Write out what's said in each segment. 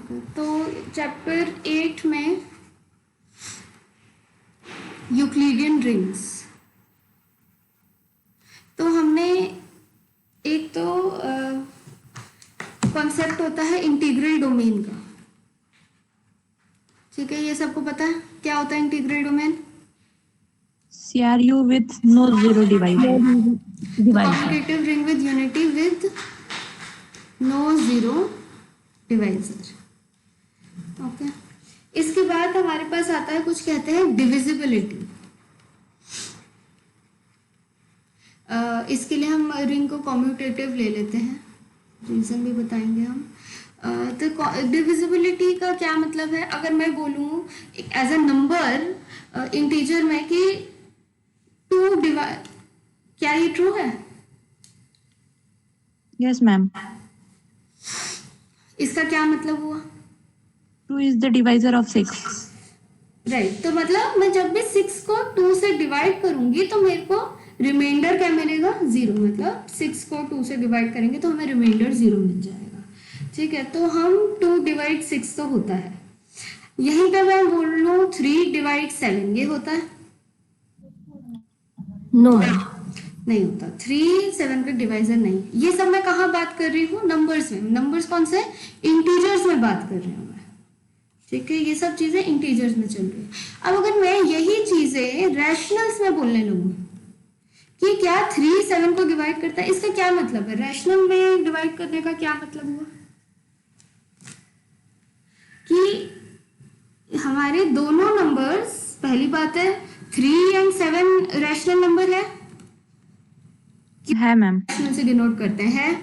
तो चैप्टर 8 में Euclidean rings, तो हमने एक तो कॉन्सेप्ट होता है इंटीग्रल डोमेन का, ठीक है, ये सबको पता है क्या होता है integral domain? CRU with no zero divisor. Commutative ring with unity with no zero divisor. Okay, इसके बाद हमारे पास आता है कुछ कहते हैं डिविजिबिलिटी। इसके लिए हम रिंग को कॉम्यूटेटिव ले लेते हैं, रीजन भी बताएंगे हम। तो डिविजिबिलिटी का क्या मतलब है? अगर मैं बोलूँ एज अ नंबर इंटीजर में कि 2 डिवाइड, क्या ये ट्रू है? Yes, ma'am. इसका क्या मतलब हुआ? 2 is the divisor of 6. Right, तो मतलब मैं जब भी 6 को 2 से डिवाइड करूंगी तो मेरे को रिमाइंडर क्या मिलेगा? 0। मतलब 6 को 2 से डिवाइड करेंगे तो हमें रिमाइंडर 0 मिल जाएगा, ठीक है। तो हम 2 डिवाइड 6 तो होता है, यहीं पे मैं बोल लूँ 3 डिवाइड 7, ये होता है? No. नहीं होता, 3 7 का डिवाइजर नहीं। ये सब मैं कहाँ बात कर रही हूँ? नंबर्स में। नंबर्स कौन से? इंटीजर्स में बात कर रही हूँ मैं, ठीक है। ये सब चीजें इंटीजर्स में चल रही है। अब अगर मैं यही चीजें रैशनल्स में बोलने लगूँ कि क्या 3 7 को डिवाइड करता है, इसका क्या मतलब है? रैशनल में डिवाइड करने का क्या मतलब हुआ? कि हमारे दोनों नंबर्स, पहली बात है 3 एंड 7 रैशनल नंबर है मैम, से डिनोट करते हैं।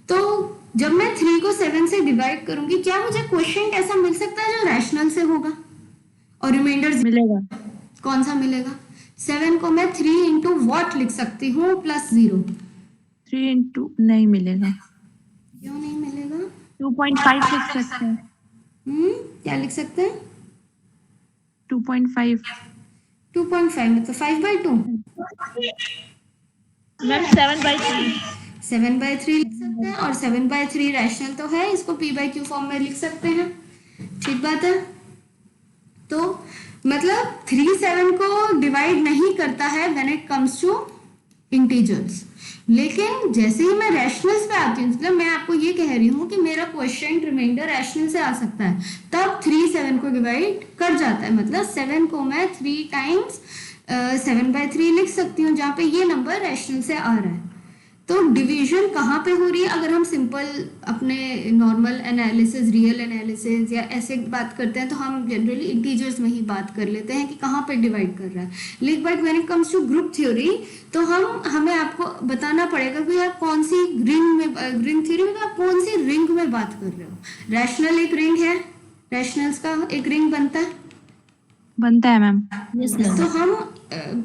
तो जब मैं 3 को 7 से डिवाइड करूंगी, क्या मुझे क्वेश्चन ऐसा मिल सकता है जो रैशनल से होगा और रिमाइंडर मिलेगा। कौन सा मिलेगा? 7 को मैं 3 इंटू वॉट लिख सकती हूँ प्लस 0। 3 into नहीं मिलेगा। क्यों नहीं मिलेगा? 2.5 लिख सकते हैं। क्या लिख सकते हैं? 2.5 2.5 मतलब 5/2। मैम 7/3 7/3 लिख सकते हैं, और 7/3 रैशनल तो है, इसको p/q फॉर्म में लिख सकते हैं, ठीक बात है। तो मतलब 3 7 को डिवाइड नहीं करता है when it comes to integers, लेकिन जैसे ही मैं रैशनल्स पे आती हूँ, मतलब मैं आपको ये कह रही हूँ कि मेरा क्वेश्चन रिमाइंडर रैशनल से आ सकता है, तब 3 7 को डिवाइड कर जाता है। मतलब 7 को मैं 3 टाइम्स 7/3 लिख सकती हूँ, जहाँ पे ये नंबर रैशनल से आ रहा है। तो डिवीजन कहाँ पे हो रही है? अगर हम सिंपल अपने नॉर्मल एनालिसिस, रियल एनालिसिस या ऐसे बात करते हैं तो हम जनरली इंटीजर्स में ही बात कर लेते हैं कि कहाँ पे डिवाइड कर रहा है। लेकिन but when it comes to group theory तो हमें आपको बताना पड़ेगा कि आप कौन सी रिंग में, रिंग थ्योरी में आप कौन सी रिंग में बात कर रहे हो। रैशनल एक रिंग है, रैशनल्स का एक रिंग बनता है मैम। तो हम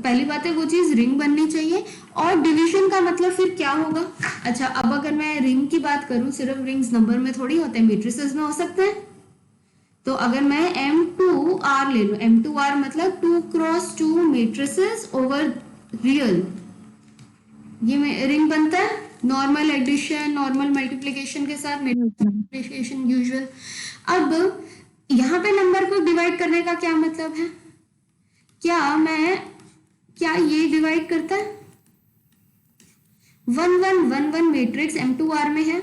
पहली बात है वो चीज रिंग बननी चाहिए। और डिवीजन का मतलब फिर क्या होगा? अच्छा, अब अगर मैं रिंग की बात करूं, सिर्फ रिंग्स नंबर में थोड़ी होते हैं, मैट्रिसेस में हो सकते हैं। तो अगर मैं M2R ले लूं, M2R मतलब 2x2 मैट्रिसेस ओवर रियल, ये रिंग बनता है। नॉर्मल एडिशन, नॉर्मल मल्टीप्लिकेशन के साथ मल्टीप्लिकेशन यूजुअल। अब यहाँ पे नंबर को डिवाइड करने का क्या मतलब है? क्या ये डिवाइड करता है? 1 1 1 1 मैट्रिक्स M2R में है?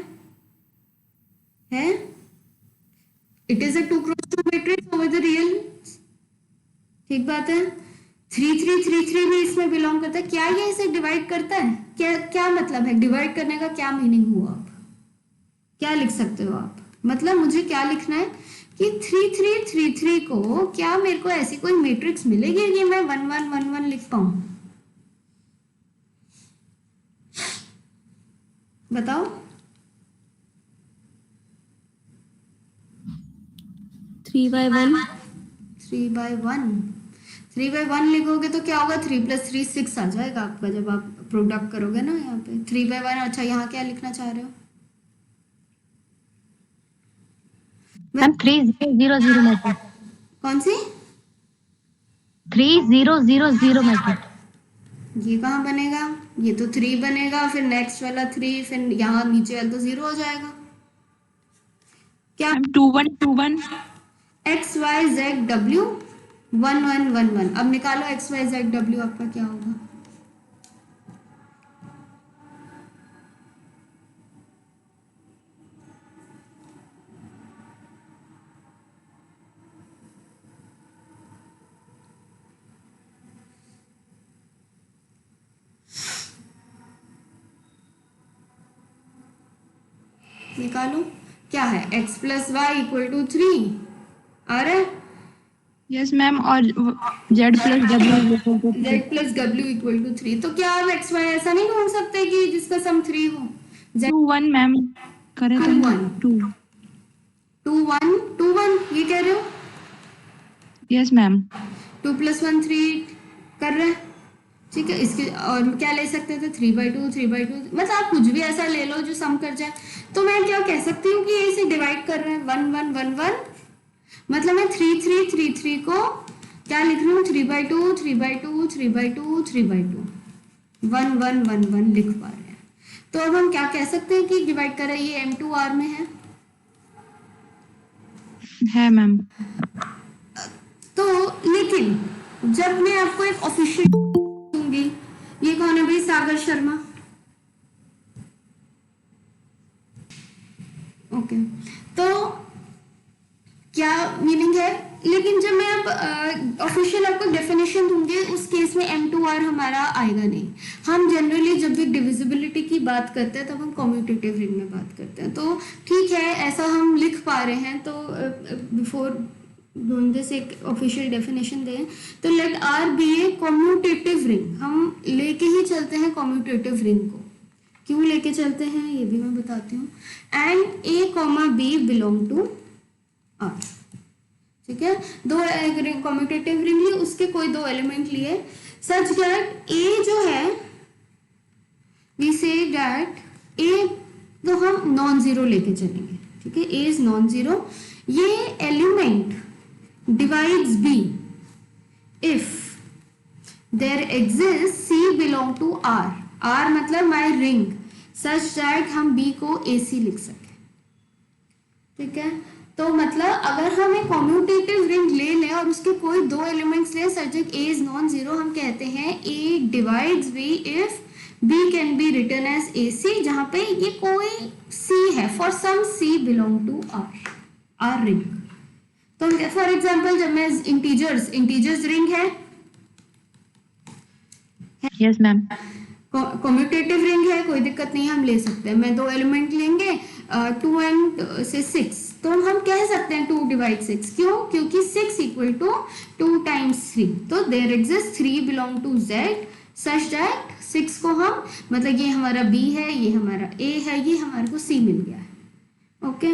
It is a 2x2 matrix over the real, ठीक बात है। 3 3 3 3 भी इसमें बिलोंग करता है। क्या ये इसे डिवाइड करता है? क्या मतलब है डिवाइड करने का? क्या मीनिंग हुआ? आप क्या लिख सकते हो? आप मतलब मुझे क्या लिखना है कि 3 3 3 3 को क्या मेरे को ऐसी कोई मैट्रिक्स मिलेगी कि मैं 1 1 1 1 लिख पाऊं? बताओ। 3/1 3/1 लिखोगे तो क्या होगा? 3 + 3 6 आ जाएगा आपका, जब आप प्रोडक्ट करोगे ना यहाँ पे 3/1। अच्छा, यहाँ क्या लिखना चाह रहे हो? Ma'am 3000 matrix. कौन सी? 3000 मैट्रिक्स। ये कहाँ बनेगा? ये तो 3 बनेगा, फिर नेक्स्ट वाला 3, फिर यहाँ नीचे वाला तो 0 हो जाएगा। क्या? Ma'am 2121 X Y Z W 1111। अब निकालो एक्स वाई जेड डब्ल्यू आपका क्या होगा? निकालो। क्या है? x plus Y equal to 3 आ रहा है। यस मैम और Z plus W z plus W equal to 3। तो क्या आप एक्स वाई ऐसा नहीं ढूंढ सकते कि जिसका सम 3 हो? z 21 मैम करे तो 2 1 2 2 1 2 1 ये कह रहे हो? यस मैम 2 प्लस 1 3 कर रहे हैं। ठीक है, इसके और क्या ले सकते थे? 3/2 3/2, मतलब आप कुछ भी ऐसा ले लो जो सम कर जाए। तो मैं क्या कह सकती हूँ कि ये इसे डिवाइड कर रहे हैं 1 1 1 1, मतलब मैं 3 3 3 3 को क्या लिख रही हूँ? 3/2 3/2 3/2 3/2 1 1 1 1 लिख पा रहे हैं। तो अब हम क्या कह सकते हैं कि डिवाइड कर रहे हैं, ये M2R में है मैम। तो लेकिन जब मैं आपको एक ऑफिशियल दूंगी, ये कौन है भाई? सागर शर्मा। ओके, तो क्या मीनिंग है? लेकिन जब मैं अब ऑफिशियल आपको डेफिनेशन दूंगी, उस केस में M2R हमारा आएगा नहीं। हम जनरली जब भी डिविजिबिलिटी की बात करते हैं तब हम कम्यूटेटिव रिंग में बात करते हैं। तो ठीक है, ऐसा हम लिख पा रहे हैं। तो बिफोर doing this एक ऑफिशियल डेफिनेशन दें, तो let R be a commutative ring. हम लेके ही चलते हैं कम्यूटेटिव रिंग को। क्यों लेके चलते हैं ये भी मैं बताती हूँ। And A comma B belong to R. ठीक है, दो कम्यूटेटिव रिंग ली, उसके कोई दो एलिमेंट लिए, सच दैट ए जो है, वी से दैट ए तो हम नॉन जीरो लेके चलेंगे। ठीक है, ए इज नॉन जीरो। ये element divides B if there exists C belong to R। R मतलब my ring such that हम B को AC लिख सके। ठीक है, तो मतलब अगर हम एक कम्यूटेटिव रिंग ले लें और उसके कोई दो एलिमेंट्स लें सच that A is non zero, हम कहते हैं A divides B if B can be written as AC, जहां पे ये कोई C है, for some C belong to R ring। तो फॉर एग्जाम्पल जब मैं इंटीजर्स रिंग है, यस मैम। कम्यूटेटिव रिंग है, कोई दिक्कत नहीं, हम ले सकते हैं। मैं दो एलिमेंट लेंगे 2 एंड से 6, तो हम कह सकते हैं 2 डिवाइड 6। क्यों? क्योंकि 6 इक्वल टू 2 टाइम्स 3। तो there exist 3 belong to Z such that 6 को हम, मतलब ये हमारा B है, ये हमारा A है, ये हमारे को C मिल गया है। ओके,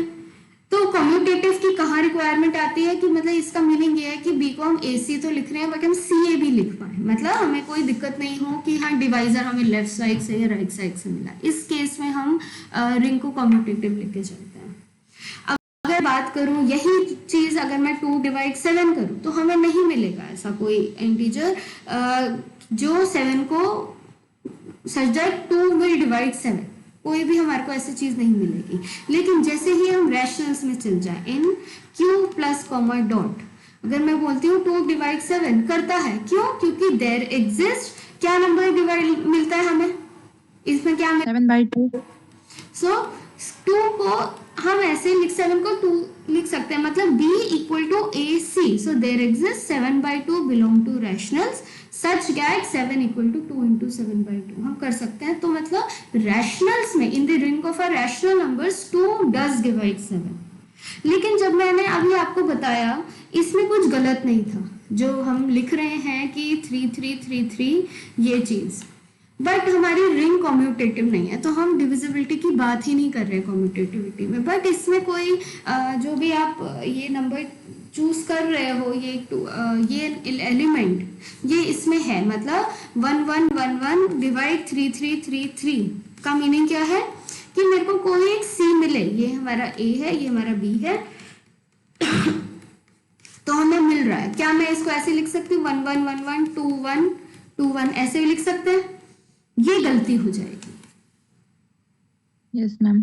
तो कम्यूटेटिव की कहाँ रिक्वायरमेंट आती है कि मतलब इसका मीनिंग ये है कि बी को हम AC तो लिख रहे हैं बट हम CA भी लिख पाए, मतलब हमें कोई दिक्कत नहीं हो कि हाँ डिवाइजर हमें लेफ्ट साइड से या राइट साइड से मिला। इस केस में हम रिंग को कम्यूटेटिव लेके चलते हैं। अब अगर बात करूं यही चीज अगर मैं 2 डिवाइड 7 करूं तो हमें नहीं मिलेगा ऐसा कोई इंटीजर जो 7 को सच दैट 2 विल डिवाइड 7। कोई भी हमारे को ऐसी चीज नहीं मिलेगी। लेकिन जैसे ही हम रैशनल्स में चल जाए, इन क्यू प्लस कॉमा डॉट, अगर मैं बोलती हूँ 2 डिवाइड 7 करता है, क्यों? क्योंकि देयर एग्जिस्ट क्या नंबर डिवाइड मिलता है हमें, इसमें क्या 7/2। सो 2 को हम ऐसे लिख 7 को 2 लिख सकते हैं, मतलब B equal to AC। So there exist 7/2 belong to rationals such that 7 equal to 2 into 7/2 हम कर सकते हैं। तो मतलब रैशनल्स में in the ring of a rational numbers 2 does divide 7। लेकिन जब मैंने अभी आपको बताया इसमें कुछ गलत नहीं था, जो हम लिख रहे हैं कि 3 3 3 3 ये चीज, बट हमारी रिंग कम्यूटेटिव नहीं है, तो हम डिविजिबिलिटी की बात ही नहीं कर रहे हैं कम्यूटेटिविटी में। बट इसमें कोई जो भी आप ये नंबर चूज कर रहे हो, ये एलिमेंट ये इसमें है, मतलब 1 1 1 1 डिवाइड 3 3 3 3 का मीनिंग क्या है कि मेरे को कोई एक C मिले, ये हमारा A है, ये हमारा B है तो हमें मिल रहा है। क्या मैं इसको ऐसे लिख सकती हूँ 1 1 1 1 2 1 2 1 ऐसे भी लिख सकते हैं? ये गलती हो जाएगी। Yes ma'am.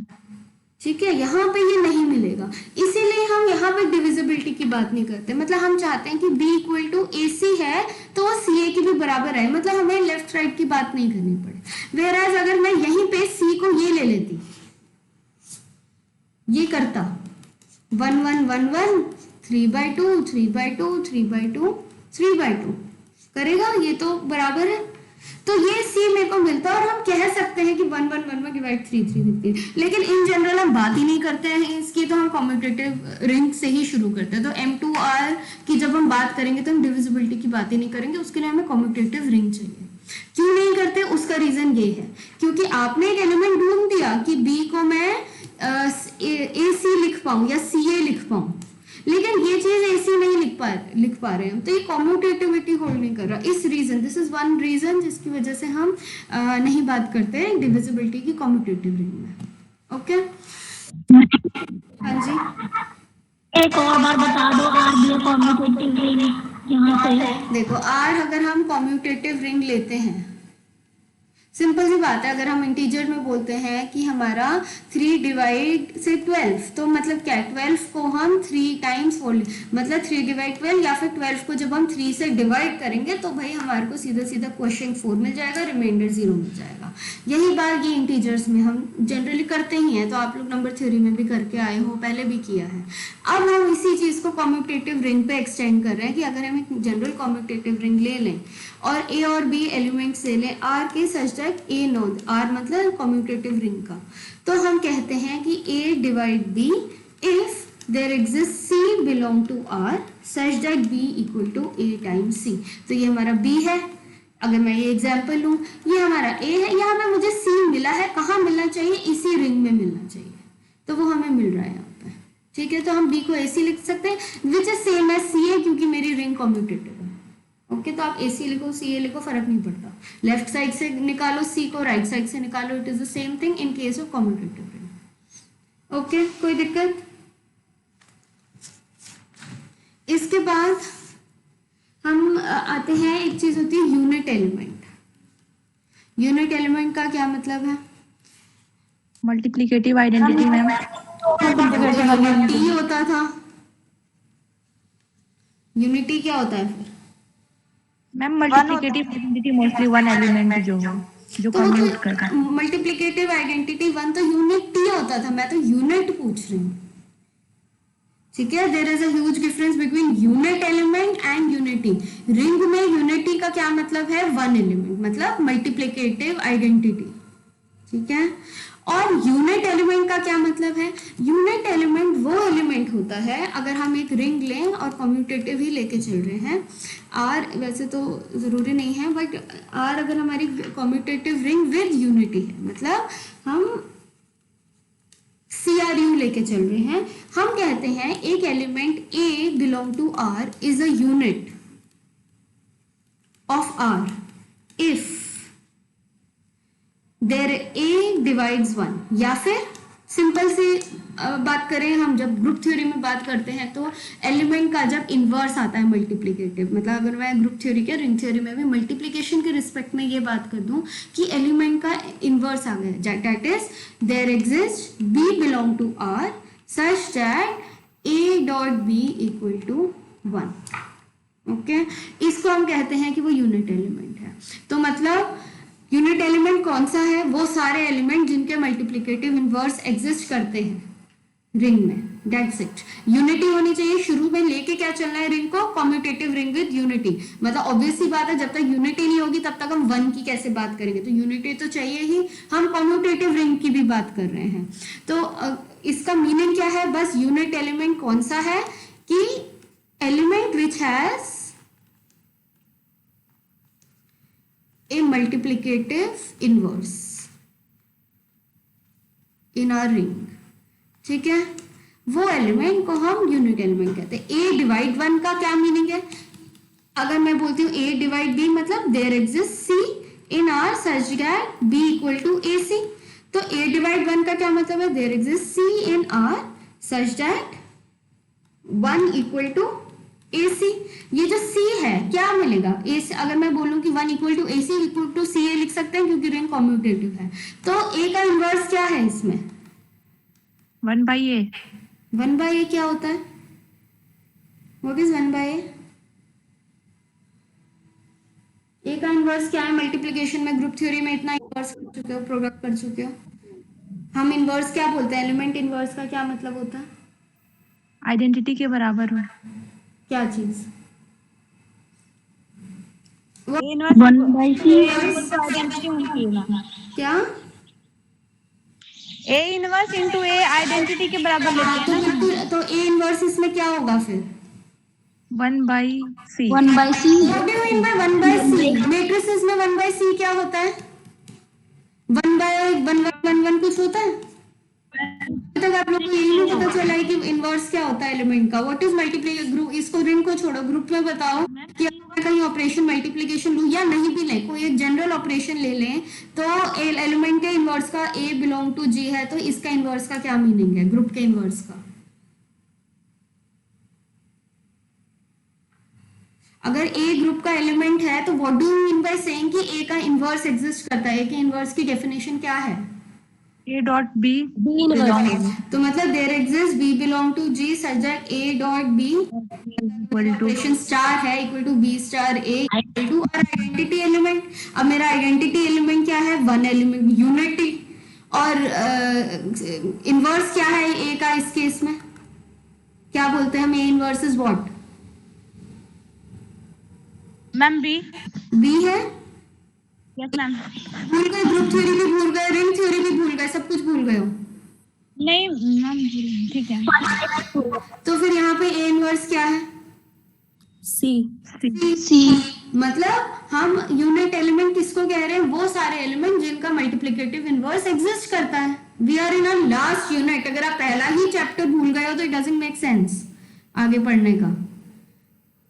ठीक है, यहाँ पे ये नहीं मिलेगा, इसीलिए हम यहाँ पे डिविजिबिलिटी की बात नहीं करते। मतलब हम चाहते हैं कि B इक्वल टू AC है तो वो CA की भी बराबर है, मतलब हमें लेफ्ट राइट की बात नहीं करनी पड़े। वेराज अगर मैं यहीं पे C को ये ले लेती, ये करता 1 1 1 1 3/2 3/2 3/2 3/2 करेगा, ये तो बराबर है, तो ये C मेरे को मिलता है और हम कह सकते हैं कि 1 1 1 1 डिवाइड 3 3 3। लेकिन इन जनरल हम बात ही नहीं करते हैं इसकी, तो हम कम्यूटेटिव रिंग से ही शुरू करते हैं। तो M2R की जब हम बात करेंगे तो हम डिविजिबिलिटी की बात ही नहीं करेंगे, उसके लिए हमें कम्यूटेटिव रिंग चाहिए। क्यों नहीं करते, उसका रीजन ये है क्योंकि आपने एक एलिमेंट ढूंढ दिया कि B को मैं AC लिख पाऊं या CA लिख पाऊं, लेकिन ये चीज AC नहीं लिख पा रहे हैं, तो ये कम्यूटेटिविटी होल्ड नहीं कर रहा। इस reason, this is one reason जिसकी वजह से हम नहीं बात करते हैं डिविजिबिलिटी की कम्यूटेटिव रिंग में। ओके, हाँ जी, एक और बार बता दो, आर भी कॉम्यूटेटिव रिंग यहाँ से। देखो R अगर हम कम्यूटेटिव रिंग लेते हैं, सिंपल सी बात है, अगर हम इंटीजर में बोलते हैं कि हमारा 3 डिवाइड से 12, तो मतलब क्या है, 12 को हम 3 टाइम्स 4, मतलब 3 डिवाइड 12, या फिर 12 को जब हम 3 से डिवाइड करेंगे तो भाई हमारे को सीधा सीधा क्वेश्चन 4 मिल जाएगा, रिमाइंडर 0 मिल जाएगा। यही बात ये इंटीजर्स में हम जनरली करते ही हैं, तो आप लोग नंबर थ्योरी में भी करके आए हो, पहले भी किया है। अब हम इसी चीज को कम्यूटेटिव रिंग पे एक्सटेंड कर रहे हैं कि अगर हम एक जनरल कम्यूटेटिव रिंग ले लें और A और B एलिमेंट्स ले लें R के such that A node, R मतलब कम्यूटेटिव रिंग का, तो हम कहते हैं कि A divide B if there exist C belong to R such that B equal to A times C। तो ये हमारा B है, अगर मैं ये एग्जाम्पल लूँ, ये हमारा A है, यहाँ पे मुझे C मिला है, कहाँ मिलना चाहिए, इसी रिंग में मिलना चाहिए, तो वो हमें मिल रहा है यहाँ पे। ठीक है, तो हम B को AC लिख सकते हैं which is same as CA क्योंकि मेरी रिंग कम्यूटेटिव है। ओके, तो आप AC लिखो CA लिखो, फर्क नहीं पड़ता, लेफ्ट साइड से निकालो C को, राइट साइड से निकालो, it is the same thing in case of commutative ring. Okay, कोई दिक्कत? इसके बाद हम आते हैं, एक चीज होती है यूनिट एलिमेंट। यूनिट एलिमेंट का क्या मतलब है? Multiplicative identity ma'am. यूनिटी होता था, यूनिटी क्या होता है फिर? Ma'am multiplicative identity mostly one element जो कम्यूट करता है। मल्टीप्लिकेटिव आइडेंटिटी वन तो यूनिटी होता था, मैं तो यूनिट पूछ रही हूँ। ठीक है, there is a huge difference between unit element and unity. Ring में यूनिटी का क्या मतलब है? वन एलिमेंट, मतलब मल्टीप्लिकेटिव आइडेंटिटी। ठीक है, और यूनिट एलिमेंट का क्या मतलब है? यूनिट एलिमेंट वो एलिमेंट होता है, अगर हम एक रिंग लें और कम्यूटेटिव ही लेके चल रहे हैं, आर वैसे तो जरूरी नहीं है, बट आर अगर हमारी कम्यूटेटिव रिंग विद यूनिटी है, मतलब हम CRU लेके चल रहे हैं, हम कहते हैं एक element A belong to R is a unit of R if there A divides 1, या फिर सिंपल सी बात करें, हम जब ग्रुप थ्योरी में बात करते हैं तो एलिमेंट का जब इन्वर्स आता है मल्टीप्लिकेटिव, मतलब अगर मैं ग्रुप थ्योरी के रिंग थ्योरी में भी मल्टीप्लिकेशन के रिस्पेक्ट में ये बात कर दूं कि एलिमेंट का इन्वर्स आ गया, that is there exist B belong to R such that A dot B equal to 1। Okay, इसको हम कहते हैं कि वो यूनिट एलिमेंट है। तो मतलब यूनिट एलिमेंट कौन सा है? वो सारे एलिमेंट जिनके मल्टीप्लिकेटिव इनवर्स एग्जिस्ट करते हैं रिंग में, दैट्स इट। यूनिटी होनी चाहिए, शुरू में लेके क्या चलना है रिंग को? Commutative ring with unity. मतलब ऑब्वियस सी बात है, जब तक यूनिटी नहीं होगी तब तक हम वन की कैसे बात करेंगे, तो यूनिटी तो चाहिए ही। हम कम्यूटेटिव रिंग की भी बात कर रहे हैं, तो इसका मीनिंग क्या है? बस यूनिट एलिमेंट कौन सा है कि element which has a multiplicative inverse in our ring। ठीक है, वो एलिमेंट को हम यूनिट एलिमेंट कहते हैं। A डिवाइड 1 का क्या मीनिंग है? अगर मैं बोलती हूँ A डिवाइड B, मतलब there exist C in R such that B equal to AC। तो A डिवाइड 1 का क्या मतलब है? There exist C in R such that 1 equal to AC। ये जो C है क्या मिलेगा? AC, अगर मैं बोलूं कि 1 equal to AC equal to CA लिख सकते हैं क्योंकि रिंग कम्यूटेटिव है। तो A का इन्वर्स क्या है इसमें? 1/a। 1/a क्या होता है? What is 1/a? ए का इनवर्स क्या है? मल्टीप्लिकेशन में ग्रुप थ्योरी में इतना इनवर्स कर चुके हो, प्रोडक्ट कर चुके हो। हम इनवर्स क्या बोलते हैं? एलिमेंट इनवर्स का क्या मतलब होता है? आइडेंटिटी के बराबर हो। क्या चीज? a इनवर्स 1/c आइडेंटिटी होती है ना। क्या? a inverse into a identity के बराबर लेते हाँ, हैं तो ना मैम। बिल्कुल, तो ए इनवर्स इसमें क्या होगा फिर? 1/c। 1/c what do you mean by 1/c? Matrices में 1/c क्या होता है? 1/1 कुछ होता है? अभी तक आप लोग को यही नहीं पता चला है कि इनवर्स क्या होता है एलिमेंट का। What is multiplication? ग्रुप, इसको रिंग को छोड़ो, ग्रुप में बताओ कि अगर मैं कहीं ऑपरेशन मल्टीप्लिकेशन लूं या नहीं भी लें, कोई एक जनरल ऑपरेशन ले लें, तो एलिमेंट के इनवर्स का ए बिलोंग टू जी है, तो इसका इनवर्स का क्या मीनिंग है, ग्रुप के इनवर्स का? अगर ए ग्रुप का एलिमेंट है तो what do you mean by saying कि ए का इनवर्स एग्जिस्ट करता है? ए के इनवर्स की डेफिनेशन क्या है? a डॉट b तो मतलब there exist B belong to G such that A dot B equal to operation star है equal to B star A equal to और आइडेंटिटी एलिमेंट। अब मेरा आइडेंटिटी एलिमेंट क्या है? One element, unity. और inverse क्या है ए का इस केस में? क्या बोलते हैं हम? A inverse is what? Ma'am b। B है। Yes ma'am. भूल गए, ग्रुप थ्योरी भी भूल गए, रिंग थ्योरी भी भूल गए, सब कुछ भूल गए हो। नहीं मैम ठीक है। तो फिर यहाँ पे ए इनवर्स क्या है? C मतलब हम यूनिट एलिमेंट किसको कह रहे हैं? वो सारे एलिमेंट जिनका मल्टीप्लिकेटिव इनवर्स एग्जिस्ट करता है। We are in a last unit. अगर आप पहला ही चैप्टर भूल गए हो तो इट डजंट मेक सेंस आगे पढ़ने का।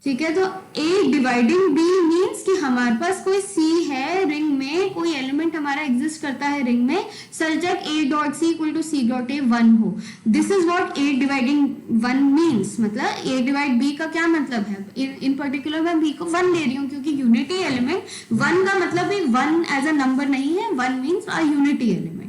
ठीक है, तो ए डिवाइडिंग बी मीन्स कि हमारे पास कोई सी है रिंग में, कोई एलिमेंट हमारा एग्जिस्ट करता है रिंग में such that A dot C equal to C dot A 1 हो। This is what A dividing 1 means. मतलब ए डिवाइड बी का क्या मतलब है? इन पर्टिकुलर मैं बी को 1 ले रही हूँ क्योंकि यूनिटी एलिमेंट 1 का मतलब भी 1 एज अ नंबर नहीं है, 1 मीन्स अ यूनिटी एलिमेंट।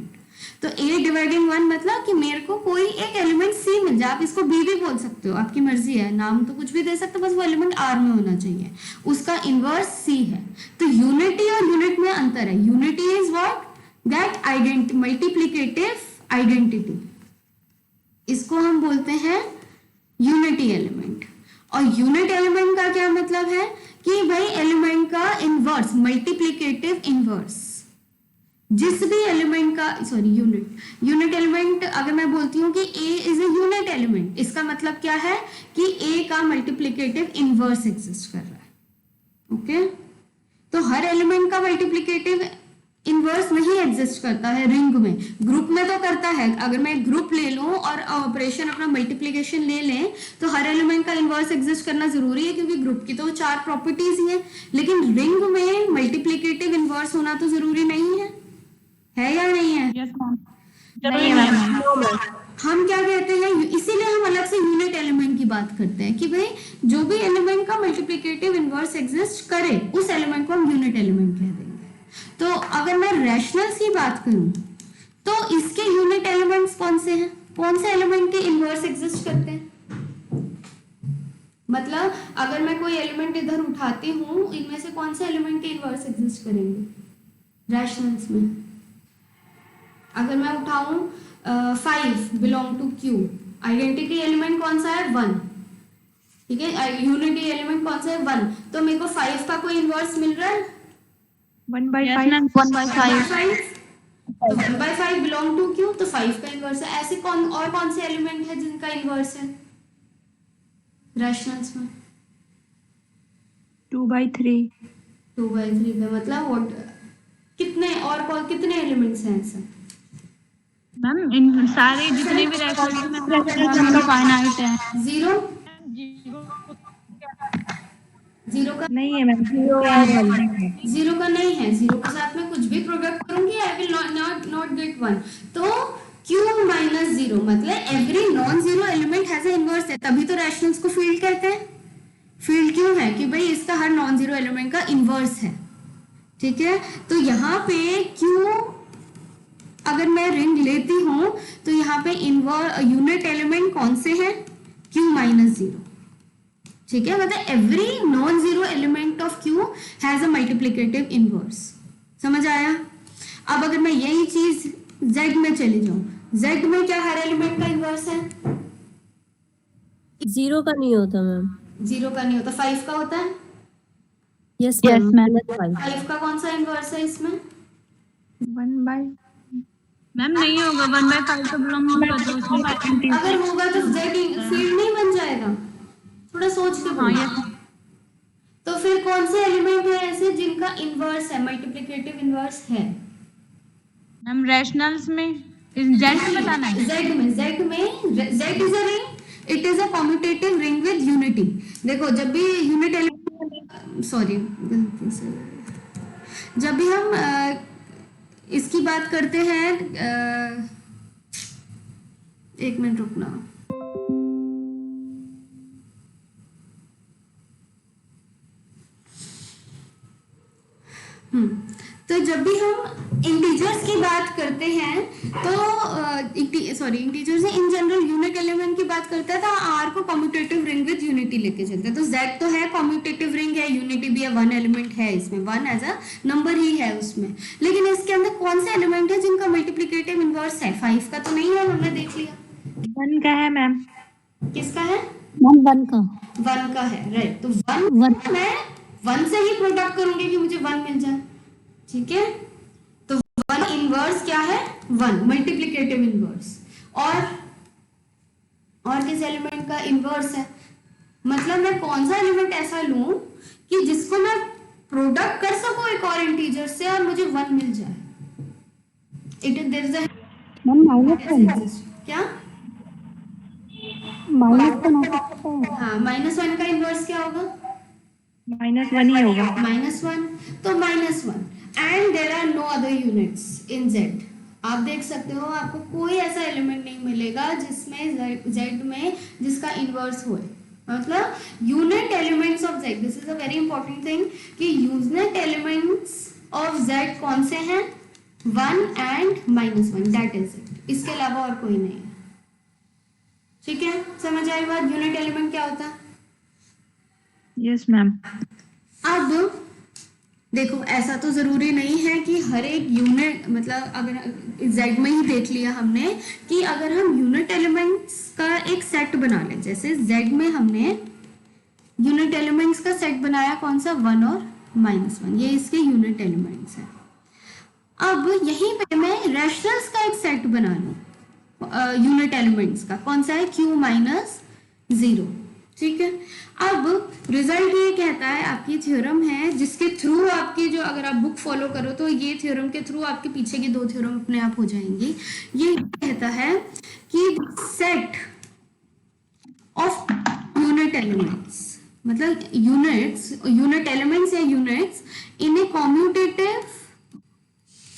तो ए डिवाइडिंग 1 मतलब कि मेरे को कोई एक एलिमेंट सी मिल जाए। आप इसको बी भी बोल सकते हो, आपकी मर्जी है, नाम तो कुछ भी दे सकते हो, बस वो एलिमेंट आर में होना चाहिए, उसका इनवर्स सी है। तो यूनिटी और यूनिट में अंतर है। Unity is what? That multiplicative identity, इसको हम बोलते हैं यूनिटी एलिमेंट। और यूनिट एलिमेंट का क्या मतलब है कि भाई एलिमेंट का इनवर्स, मल्टीप्लिकेटिव इनवर्स, जिस भी एलिमेंट का, सॉरी यूनिट एलिमेंट अगर मैं बोलती हूँ कि ए इज ए यूनिट एलिमेंट, इसका मतलब क्या है कि ए का मल्टीप्लिकेटिव इनवर्स एग्जिस्ट कर रहा है। ओके, तो हर एलिमेंट का मल्टीप्लिकेटिव इनवर्स नहीं एग्जिस्ट करता है रिंग में, ग्रुप में तो करता है। अगर मैं ग्रुप ले लूं और ऑपरेशन अपना मल्टीप्लिकेशन ले लें तो हर एलिमेंट का इनवर्स एग्जिस्ट करना जरूरी है क्योंकि ग्रुप की तो 4 प्रॉपर्टीज ही हैं। लेकिन रिंग में मल्टीप्लिकेटिव इनवर्स होना तो जरूरी नहीं है या नहीं है? Yes ma'am. नहीं है मैम। हम क्या कहते हैं, इसीलिए हम अलग से यूनिट एलिमेंट की बात करते हैं कि भाई जो भी एलिमेंट का मल्टीप्लिकेटिव इनवर्स एग्जिस्ट करे उस एलिमेंट को हम यूनिट एलिमेंट कह देंगे। तो अगर मैं रैशनल्स की बात करूं तो इसके यूनिट एलिमेंट्स कौन से हैं? कौन से एलिमेंट के इनवर्स एग्जिस्ट करते हैं? मतलब अगर मैं कोई एलिमेंट इधर उठाती हूं, इनमें से कौन से एलिमेंट के इनवर्स एग्जिस्ट करेंगे रैशनल्स में? अगर मैं उठाऊं 5 belong to Q, identity element कौन सा है? 1। ठीक है, यूनिटी एलिमेंट कौन सा है? 1। तो मेरे को 5 का कोई इनवर्स मिल रहा है? 1/5 1/5 तो 1/5 बिलोंग टू क्यू, तो 5 का इनवर्स है। ऐसे कौन से एलिमेंट है जिनका इनवर्स है रैशनल्स में? 2/3 2/3 का मतलब व्हाट? कितने एलिमेंट्स हैं ऐसे? मैम इन सारे जितने भी रैशनल फाइनाइट है। जीरो का नहीं है मैम। जीरो का नहीं है। जीरो के साथ में कुछ भी प्रोडक्ट करूंगी आई विल नॉट गेट 1। तो क्यू माइनस जीरो मतलब every non zero element has A inverse है, तभी तो रैशनल्स को फील्ड कहते हैं। फील्ड क्यों है? कि भाई इसका हर नॉन जीरो एलिमेंट का इनवर्स है। ठीक है, तो यहाँ पे क्यू अगर मैं रिंग लेती हूँ तो यहाँ पे यूनिट एलिमेंट कौन से हैं, Q माइनस जीरो, ठीक है, मतलब every non zero element of Q has a multiplicative inverse, समझ आया। अब अगर मैं यही चीज Z में चली जाऊं, Z में क्या हर एलिमेंट का इनवर्स है, जीरो का नहीं होता मैम। जीरो का नहीं होता, 5 का होता है, यस Yes, मैम। ma'am. 5 का कौन सा इनवर्स है इसमें, 1/, मैम नहीं होगा, 1/5 तो बिलोंग नहीं करता उसमें। अगर होगा तो Z फील्ड नहीं बन जाएगा, थोड़ा सोच के हाँ, बोलो। yes. तो फिर कौन से एलिमेंट है ऐसे जिनका इनवर्स है, मल्टीप्लिकेटिव इनवर्स है, मैम रैशनल्स में जेड में बताना है। Z में Z is a ring, it is a commutative ring with unity. देखो जब भी यूनिट एलिमेंट, सॉरी गलती से, जब भी हम इसकी बात करते हैं, एक मिनट रुकना, तो जब भी हम इंटीजर्स की बात करते हैं तो sorry integers in general unit element की बात करते हैं तो आर को कम्यूटेटिव रिंग विद यूनिटी लेके चलते हैं। तो Z तो है कम्यूटेटिव रिंग है, यूनिटी भी है, वन एलिमेंट है इसमें, वन एज अ नंबर ही है उसमें, लेकिन इसके अंदर कौन से एलिमेंट है जिनका मल्टीप्लिकेटिव इनवर्स है, 5 का तो नहीं है, हमने देख लिया। 1 का है मैम। किसका है, मैम 1 का। 1 का है, राइट। तो 1 मैं 1 से ही प्रोडक्ट करूंगी कि मुझे 1 मिल जाए, ठीक है। तो 1 इनवर्स क्या है, 1 मल्टीप्लिकेटिव इनवर्स, और किस एलिमेंट का इनवर्स है, मतलब मैं कौन सा एलिमेंट ऐसा लूं कि जिसको मैं प्रोडक्ट कर सकूं एक और इंटीजर से और मुझे 1 मिल जाए। It is there is a क्या हाँ, -1 का इनवर्स क्या होगा, -1 ही होगा। -1, तो -1 and there are no other units in Z। आप देख सकते हो आपको कोई ऐसा एलिमेंट नहीं मिलेगा जिसमें Z में जिसका इनवर्स होए, मतलब unit elements of Z, this is a very important thing कि यूनिट एलिमेंट्स ऑफ Z कौन से हैं, 1 एंड -1, दैट इज इट, इसके अलावा और कोई नहीं है, ठीक है। समझ आई बात, यूनिट एलिमेंट क्या होता है। Yes ma'am. अब देखो ऐसा तो जरूरी नहीं है कि हर एक यूनिट, मतलब अगर Z में ही देख लिया हमने कि अगर हम यूनिट एलिमेंट्स का एक सेट बना लें, जैसे Z में हमने यूनिट एलिमेंट्स का सेट बनाया कौन सा, 1 और -1, ये इसके यूनिट एलिमेंट्स हैं। अब यहीं पे मैं रैशनल्स का एक सेट बना लूं यूनिट एलिमेंट्स का, कौन सा है, Q माइनस 0, ठीक है। अब रिजल्ट ये कहता है, आपकी थ्योरम है जिसके थ्रू आपकी जो, अगर आप बुक फॉलो करो तो ये थ्योरम के थ्रू आपके पीछे की 2 थ्योरम अपने आप हो जाएंगी। ये कहता है कि सेट ऑफ यूनिट एलिमेंट्स, मतलब यूनिट एलिमेंट्स या units in a commutative,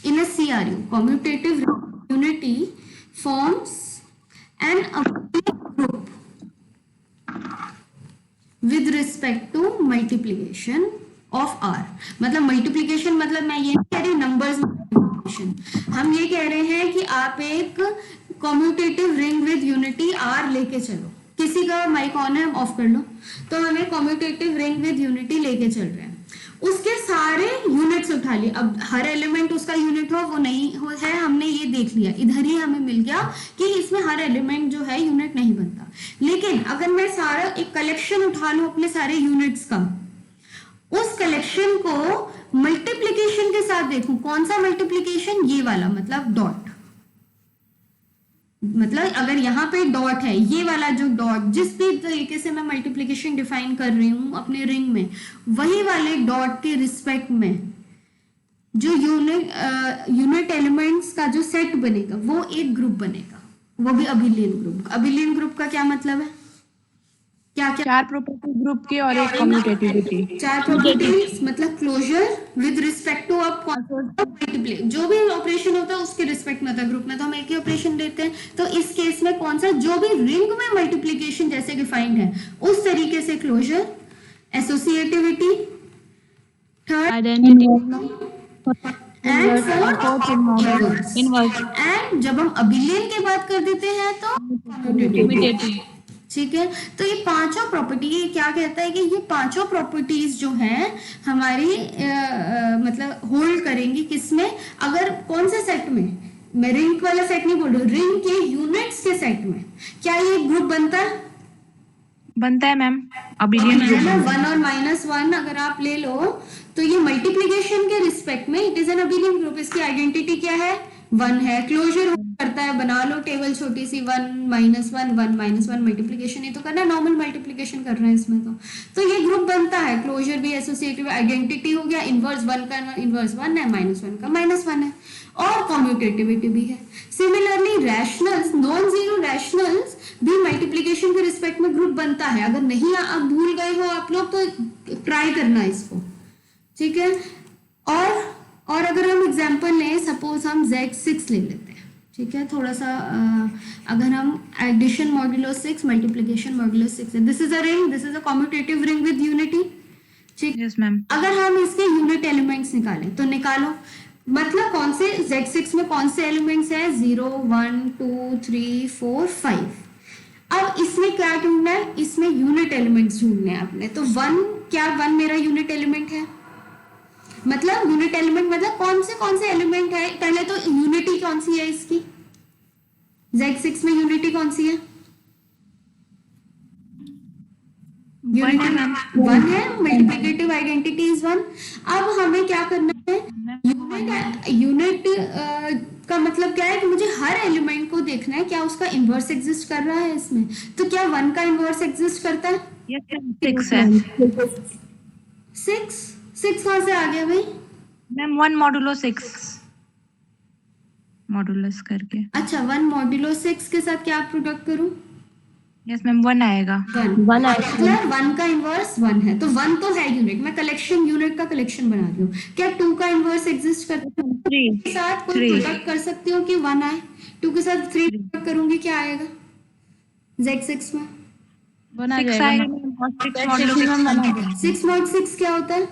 in a CRU, commutative unity forms an appropriate group with respect to multiplication of R। मतलब multiplication मतलब मैं ये नहीं कह रही numbers multiplication, हम ये कह रहे हैं कि आप एक commutative ring with unity R लेके चलो। किसी का माइक ऑन है, ऑफ कर लो। तो हम एक commutative ring with unity लेके चल रहे हैं, उसके सारे यूनिट्स उठा लिए। अब हर एलिमेंट उसका यूनिट हो वो नहीं हो है, हमने ये देख लिया, इधर ही हमें मिल गया कि इसमें हर एलिमेंट जो है यूनिट नहीं बनता। लेकिन अगर मैं सारा एक कलेक्शन उठा लूं अपने सारे यूनिट्स का, उस कलेक्शन को मल्टीप्लिकेशन के साथ देखूं, कौन सा मल्टीप्लिकेशन, ये वाला, मतलब डॉट, मतलब अगर यहाँ पे डॉट है, ये वाला जो डॉट, जिस भी तरीके से मैं मल्टीप्लिकेशन डिफाइन कर रही हूँ अपने रिंग में, वही वाले डॉट के रिस्पेक्ट में जो यूनिट एलिमेंट्स का जो सेट बनेगा वो एक ग्रुप बनेगा, वो भी अबिलियन ग्रुप। अबिलियन ग्रुप का क्या मतलब है, क्या क्या, 4 प्रॉपर्टी ग्रुप के और एक कम्यूटेटिविटी। 4 प्रॉपर्टीज, मतलब क्लोजर विद रिस्पेक्ट टू अब मल्टीप्लाई, जो भी ऑपरेशन होता है उसके रिस्पेक्ट में होता है। ग्रुप में तो हम एक ही ऑपरेशन देते हैं, तो इस केस में कौन सा, जो भी रिंग में मल्टीप्लिकेशन जैसे डिफाइंड है उस तरीके से closure, associativity, third identity and fourth fourth inverse inverse. Inverse and जब हम अबिलियन की बात कर देते हैं तो इमिटेटिव। ठीक है। तो ये पांचों प्रॉपर्टी, ये क्या कहता है कि ये पांचों प्रॉपर्टीज जो हैं हमारी मतलब होल्ड करेंगी किसमें, अगर कौन से सेट में, मैं रिंग वाला सेट नहीं बोल रही, रिंग के यूनिट्स के सेट में क्या ये ग्रुप बनता है? बनता है मैम, अबिलियन है ग्रुप ना। बनता है। 1 और -1 अगर आप ले लो तो ये मल्टीप्लिकेशन के रिस्पेक्ट में it is an abelian group. इसकी आइडेंटिटी क्या है? 1 है। क्लोजर करता है, बना लो टेबल छोटी सी, 1 -1 1 -1 मल्टीप्लिकेशन ही तो करना है, नॉर्मल मल्टीप्लिकेशन कर रहे हैं इसमें तो ये ग्रुप बनता है। क्लोजर भी एसोसिएटिव आइडेंटिटी हो गया, इनवर्स 1 का इनवर्स 1 है, -1 का -1 है, और कम्यूटेटिविटी भी है। Similarly rationals, non zero rationals भी मल्टीप्लिकेशन के रिस्पेक्ट में ग्रुप बनता है। अगर नहीं आप भूल गए हो आप लोग तो ट्राई करना इसको, ठीक है। और अगर हम एग्जांपल लें, सपोज हम Z6 ले लेते हैं, ठीक है। थोड़ा सा अगर हम एडिशन मॉड्यूलो 6 मल्टीप्लिकेशन मॉड्यूलो 6 है, this is a ring, this is a commutative ring with unity, ठीक। Yes ma'am. अगर हम इसके यूनिट एलिमेंट्स निकालें तो निकालो, मतलब कौन से Z6 में कौन से एलिमेंट्स है? 0 1 2 3 4 5। अब इसमें क्या ढूंढना है? इसमें यूनिट एलिमेंट्स ढूंढने हैं आपने। तो 1, क्या 1 मेरा यूनिट एलिमेंट है? मतलब यूनिट एलिमेंट मतलब कौन से एलिमेंट है? पहले तो यूनिटी कौन सी है इसकी? Z6 में यूनिटी कौन सी है? वन है मैम। 1 है, मल्टीप्लिकेटिव आइडेंटिटी इज 1। अब हमें क्या करना है? यूनिट का मतलब क्या है कि मुझे हर एलिमेंट को देखना है क्या उसका इनवर्स एग्जिस्ट कर रहा है इसमें। तो क्या 1 का इनवर्स एग्जिस्ट करता है? यस 6 है 6 कहां से आ गया भाई? मैम, 1 मॉडुलो 6 मॉडुलस करके। अच्छा, 1 मॉड्यूलो 6 के साथ क्या प्रोडक्ट करूं? यस मैम, 1 आएगा। 1 1 आएगा। मतलब 1 का इनवर्स 1 है, तो 1 तो है यूनिट, मैं कलेक्शन यूनिट का कलेक्शन बना रही हूँ। क्या 2 का इनवर्स एग्जिस्ट करता है? 3 के साथ कोई 3 प्रोडक्ट कर सकती हूँ कि 1 आए, 2 के साथ 3 प्रोडक्ट करूंगी, क्या आएगा Z6 में? 6 आएगा मैम, और 6 मॉडुलो 6 mod 6 क्या होता है?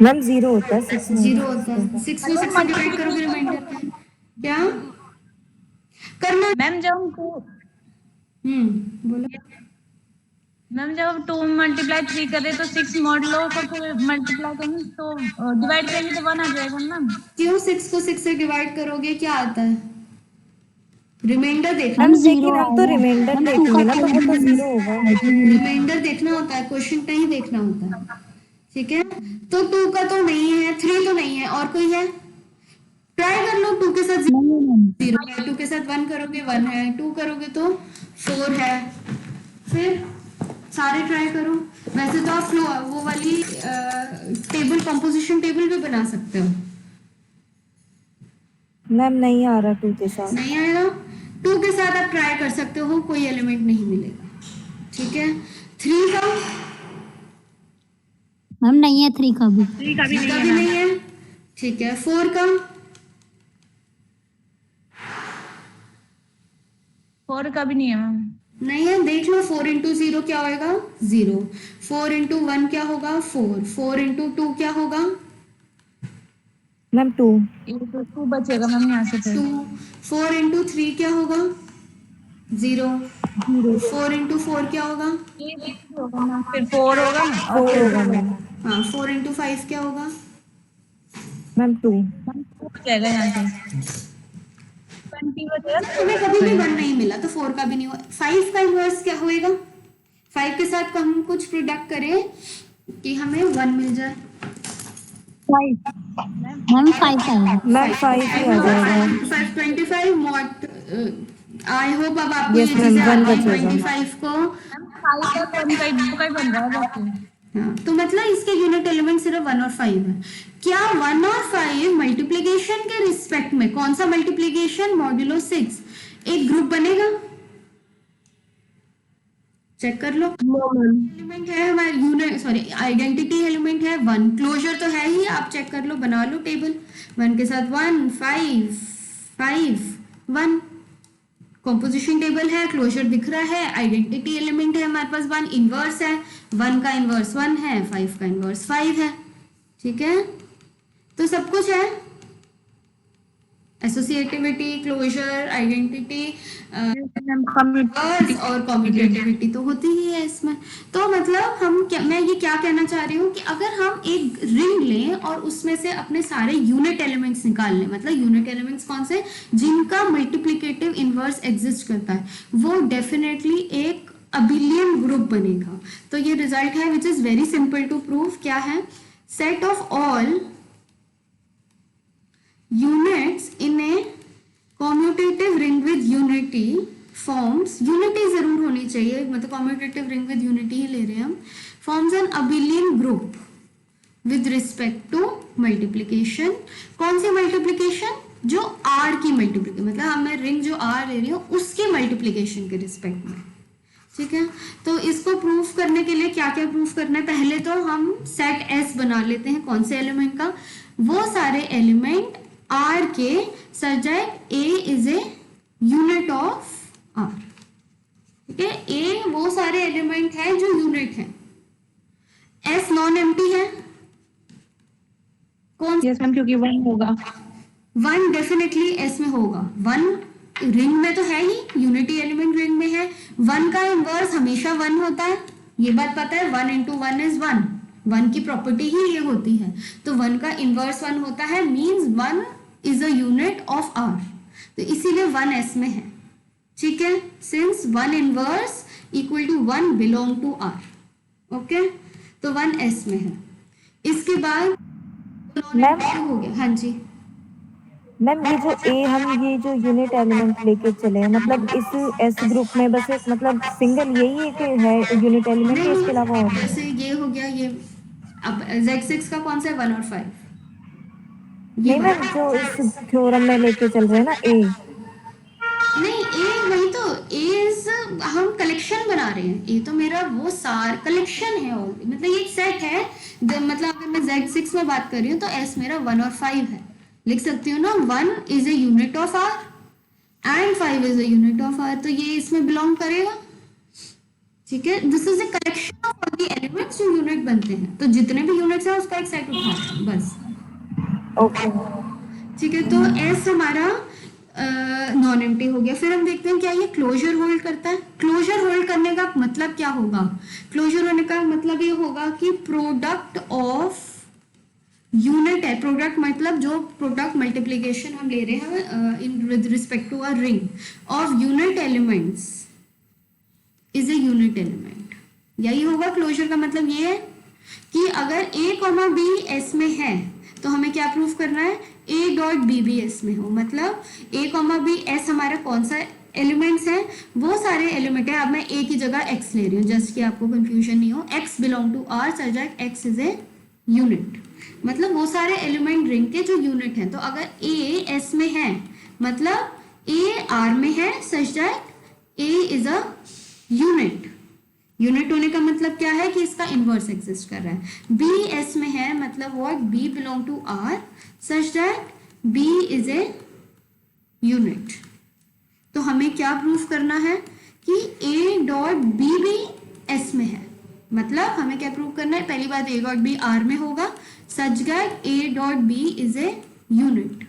मैम 0 होता है 6 में। 0 होता है। 6 को 6 से डिवाइड करोगे रिमाइंडर में क्या करना है? मैम जब हम बोलो। मैम जब हम 2 मल्टीप्लाई 3 करें तो 6 मॉडलो को फिर मल्टीप्लाई करेंगे तो डिवाइड करेंगे तो 1 आ जाएगा मैम। क्यों 6 को 6 से डिवाइड करोगे, क्या आता है? रिमाइंडर देखना, हम लेकिन हम तो रिमाइंडर देखेंगे ना, तो वो तो 0 होगा। रिमाइंडर देखना होता है, क्वेश्चन नहीं देखना होता है, ठीक है। तो 2 का तो नहीं है, 3 तो नहीं है, और कोई है? ट्राई कर लो। 2 के साथ 0 है, 2 के साथ 1 करोगे 1 है, 2 करोगे तो 4 है। फिर सारे ट्राई करो। वैसे तो आप वो वाली टेबल, कंपोजिशन टेबल भी बना सकते हो। मैम नहीं आ रहा 2 के साथ। नहीं आएगा? 2 के साथ आप ट्राई कर सकते हो, कोई एलिमेंट नहीं मिलेगा, ठीक है। 3 का मैम नहीं है 3 का भी। 3 का भी नहीं है नहीं मैम। है, ठीक है। 4 का 4 का भी नहीं है मैम। नहीं है, देख लो। 4 इंटू 0 क्या होगा? 0। 4 इंटू 1 क्या होगा? 4। 4 इंटू 2 क्या होगा? मैम 2। ये तो 2 बचेगा मैम यहाँ से फिर। 2। 4 इंटू 3 क्या होगा? 0। 4 इंटू 4 क्या होगा? ये होगा मैम, फिर 4 होगा ना। 4 होगा मैम। हाँ, 4 इंटू 5 क्या होगा? मैम 2। मैम 2 बचेगा यहाँ से। 20 बचेगा ना। तुम्हें कभी भी 1 नहीं मिला तो 4 का भी नहीं हुआ। 5 का इनवर्स क्या होएगा? 5 के साथ हम कुछ प्रोडक्ट करें कि हमें 1 मिल जाए। 5 मैम 5 आएगा। मैम 5 ही आ जाएगा। 525 मॉड। आई होप अब आपको Yes, ये ma'am, चीजें आ 1 गई। बचेगा। 25 को 5 और 1 का 2 का ही बन रहा है वैसे। हाँ, तो मतलब इसके यूनिट एलिमेंट सिर्फ 1 और 5 है। क्या 1 और 5 मल्टीप्लिकेशन के रिस्पेक्ट में, कौन सा मल्टीप्लिकेशन? मॉड्यूलो 6, एक ग्रुप बनेगा? चेक कर लो। एलिमेंट है हमारे यूनिट, सॉरी आइडेंटिटी एलिमेंट है 1, क्लोजर तो है ही, आप चेक कर लो, बना लो टेबल। 1 के साथ 1 5 5 1, कॉम्पोजिशन टेबल है, क्लोजर दिख रहा है, आइडेंटिटी एलिमेंट है हमारे पास 1, इनवर्स है 1 का इनवर्स 1 है, 5 का इनवर्स 5 है, ठीक है। तो सब कुछ है, एसोसिएटिविटी, क्लोजर, आइडेंटिटी और कम्यूटेटिविटी तो होती ही है इसमें। तो मतलब मैं ये क्या कहना चाह रही हूँ कि अगर हम एक रिंग लें और उसमें से अपने सारे यूनिट एलिमेंट्स निकाल लें, मतलब यूनिट एलिमेंट्स कौन से, जिनका मल्टीप्लिकेटिव इनवर्स एग्जिस्ट करता है, वो डेफिनेटली एक अबिलियन ग्रुप बनेगा। तो ये रिजल्ट है which is very simple to prove. क्या है, set of all units in a commutative ring with unity forms, unity जरूर होनी चाहिए, मतलब commutative ring with unity ही ले रहे हैं हम, forms an abelian group with respect to multiplication। कौन सी multiplication, जो r की multiplication, मतलब हमें रिंग जो r ले रही हूँ उसकी multiplication के रिस्पेक्ट में। ठीक है, तो इसको प्रूफ करने के लिए क्या क्या प्रूफ करना है, पहले तो हम सेट S बना लेते हैं, कौन से एलिमेंट का, वो सारे एलिमेंट R के such that A is a unit of R। ठीक है, A वो सारे एलिमेंट हैं जो यूनिट हैं। S नॉन एम्प्टी है, कौन, यस मैम, क्योंकि 1 होगा, 1 डेफिनेटली S में होगा, 1 रिंग में तो है ही, यूनिटी एलिमेंट रिंग में है, 1 का इनवर्स हमेशा 1 होता है, ये बात पता है, 1 into 1 is 1, 1 की प्रॉपर्टी ही ये होती है, तो 1 का इनवर्स 1 होता है, means 1 is a unit of R, तो इसीलिए 1 S में है। ठीक है, since 1 inverse equal to 1 belong to R, okay, तो 1 S में है। इसके बाद मैम हो गया, हाँ जी मैम ये जो ए हम ये जो यूनिट एलिमेंट लेके चले हैं, मतलब इस एस ग्रुप में बस एक मतलब सिंगल यही एक है यूनिट एलिमेंट, नहीं, इसके अलावा और है? जैसे ये हो गया, ये अब Z6 का कौन सा है, 1 और 5, ये नहीं मैम, जो इस थ्योरम में लेके चल रहे हैं ना ए, नहीं, ए वही तो, ए इज, हम कलेक्शन बना रहे हैं, ए तो मेरा वो सार कलेक्शन है, मतलब ये एक सेट है, मतलब अगर मैं Z6 में बात कर रही हूँ तो S मेरा 1 और 5 है, लिख सकती हूँ ना, 1 is a unit of R and 5 is a unit of R, तो ये इसमें बिलोंग करेगा। ठीक है, this is a collection of all the elements जो यूनिट बनते हैं, तो जितने भी यूनिट्स हैं उसका एक सेट उठाना बस। ओके। ठीक है, तो S हमारा नॉन एम्प्टी हो गया। फिर हम देखते हैं क्या ये क्लोजर होल्ड करता है। क्लोजर होल्ड करने का मतलब क्या होगा, क्लोजर होने का मतलब ये होगा कि प्रोडक्ट ऑफ यूनिट है, प्रोडक्ट मतलब जो प्रोडक्ट मल्टीप्लीकेशन हम ले रहे हैं in with respect to a ring of unit elements is a unit element. यही होगा क्लोजर का मतलब, ये है कि अगर A, B S में है तो हमें क्या प्रूफ करना है, A डॉट B भी S में हो, मतलब A, B S हमारा कौन सा एलिमेंट्स है, वो सारे एलिमेंट है। अब मैं A की जगह X ले रही हूँ जस्ट कि आपको कंफ्यूजन नहीं हो, X belong to R such that X is a unit, मतलब वो सारे एलिमेंट रिंग के जो यूनिट हैं। तो अगर A S में है मतलब A R में है सच that A is a unit. Unit होने का मतलब क्या है कि इसका इनवर्स एग्जिस्ट कर रहा है। B S में है मतलब what, B belong to R such that B is a unit. तो हमें क्या प्रूफ करना है कि A डॉट B भी S में है, मतलब हमें क्या प्रूव करना है, पहली बात A डॉट B R में होगा सच that A dot B is a unit.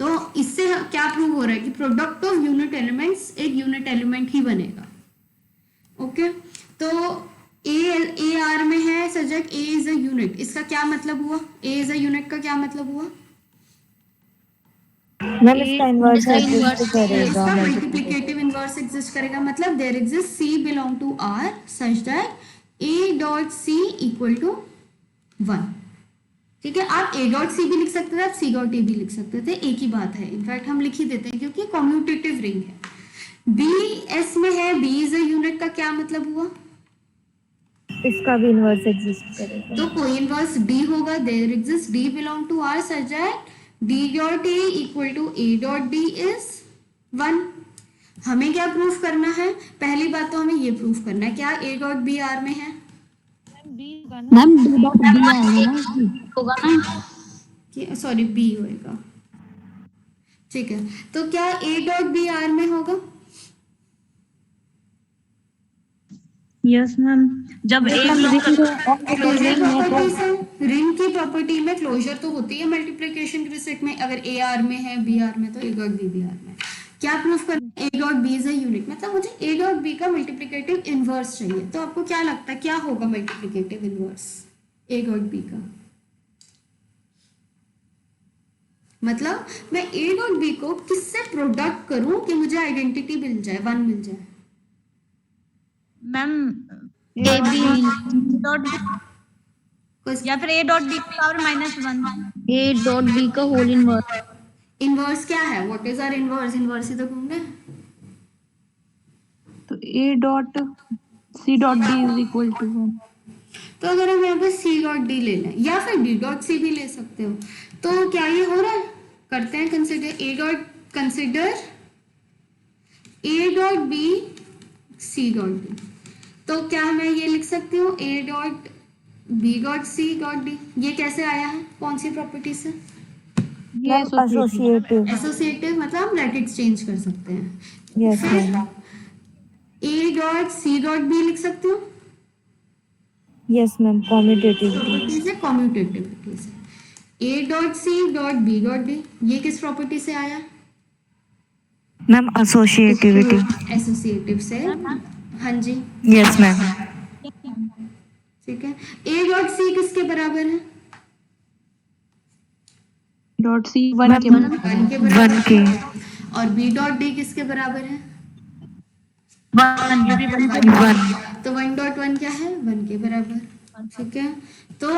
तो इससे क्या प्रूव हो रहा है कि प्रोडक्ट ऑफ यूनिट एलिमेंट्स एक यूनिट एलिमेंट ही बनेगा। ओके, तो A R में है सच that A is a unit, इसका क्या मतलब हुआ, A इज अ यूनिट का क्या मतलब हुआ, मैम इसका इनवर्स एग्जिस्ट करेगा, इसका मल्टीप्लिकेटिव इनवर्स एग्जिस्ट करेगा, मतलब there exist C belong to R such that A dot C equal to 1। ठीक है, आप A डॉट C भी लिख सकते थे, आप C डॉट A भी लिख सकते थे, एक ही बात है, इनफैक्ट हम लिख ही देते हैं क्योंकि कम्यूटेटिव रिंग है। B S में है, B इज अ यूनिट का क्या मतलब हुआ, इसका भी इनवर्स एग्जिस्ट करेगा, तो कोई इनवर्स D होगा, there exist D belong to R such that D dot A equal to A dot D is 1। हमें क्या प्रूफ करना है, पहली बात तो हमें ये प्रूफ करना है क्या A डॉट B R में है, मैम D डॉट B आएगा ना, होगा ना, सॉरी B होएगा। ठीक है, तो क्या A डॉट B R में होगा, यस मैम, जब एक क्लोजर प्रॉपर्टी से रिंग की प्रॉपर्टी में क्लोजर तो होती है मल्टीप्लिकेशन के रिस्पेक्ट में, अगर ए आर में है बी आर में तो A dot B B R में। क्या प्रूफ करना, A dot B is a unit, मतलब मुझे ए डॉट बी का मल्टीप्लिकेटिव इनवर्स चाहिए। तो आपको क्या लगता है क्या होगा multiplicative inverse A dot B का? मतलब मैं ए डॉट बी को किससे प्रोडक्ट करूं कि मुझे आइडेंटिटी मिल जाए, वन मिल जाए? मैम ए बी डॉट या फिर A dot B power -1, A dot B का होल इनवर्स। इनवर्स क्या है, what is our inverse? Inverse ही तो ढूंढे। तो A dot C dot D is equal to 1। तो अगर हम यहाँ पे सी डॉट डी ले लें या फिर डी डॉट सी भी ले सकते हो, तो क्या ये हो रहा है? करते हैं consider A dot, consider A dot B C dot D. तो क्या मैं ये लिख सकती हूँ A dot B dot C dot D? ये कैसे आया है, कौन सी प्रॉपर्टी से? ये एसोसिएटिव। एसोसिएटिव, मतलब हम लेट एक्सचेंज कर सकते हैं। Yes ma'am. A dot C dot B लिख सकती हूँ, यस मैम, कॉम्यूटेटिविटी। से कॉम्यूटेटिविटी से। A dot C dot B dot D, ये किस प्रॉपर्टी से आया? Ma'am associativity. एसोसिएटिव से, हाँ जी यस मैम। ठीक है। ए डॉट सी किसके बराबर है? डॉट सी 1 के वन के बराबर। वन के। और बी डॉट डी किसके बराबर है? 1। तो 1.1 क्या है, 1 के बराबर। ठीक है, तो